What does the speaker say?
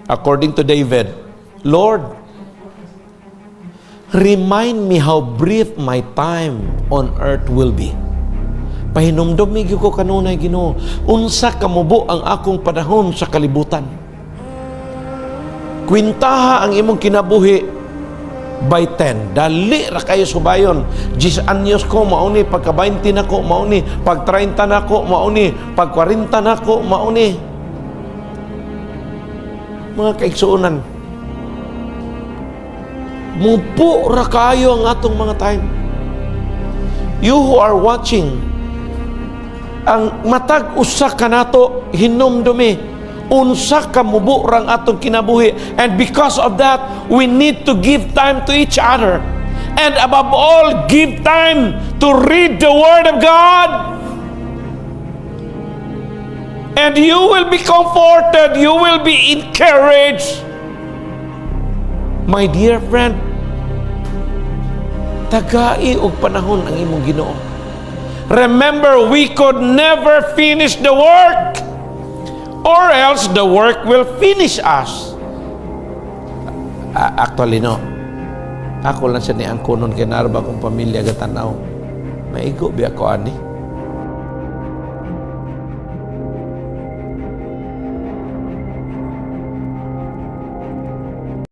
According to David, Lord, remind me how brief my time on earth will be. Pahinumdom mi ko kanunay Ginoo, unsa kamubo ang akong panahon sa kalibutan. Kwintaha ang imong kinabuhi by 10. Dali ra kayo subayon. 10 anyos ko mauni, pagka 20 na ko mauni, pag 30 na ko mauni, pag 40 na ko mauni. Mga kaigsuunan, mupo ra kayo ang atong mga time. You who are watching, ang matag usa ka nato hinumdumi, unsa ka mubo rang atong kinabuhi, and because of that we need to give time to each other, and above all give time to read the Word of God, and you will be comforted, you will be encouraged. My dear friend, tagai og panahon ang imong Ginoo. Remember, we could never finish the work, or else the work will finish us. Actually, no. Ako lang siya ni angkonon kay narba kong pamilya gatanaw. Maigo biya ko ani.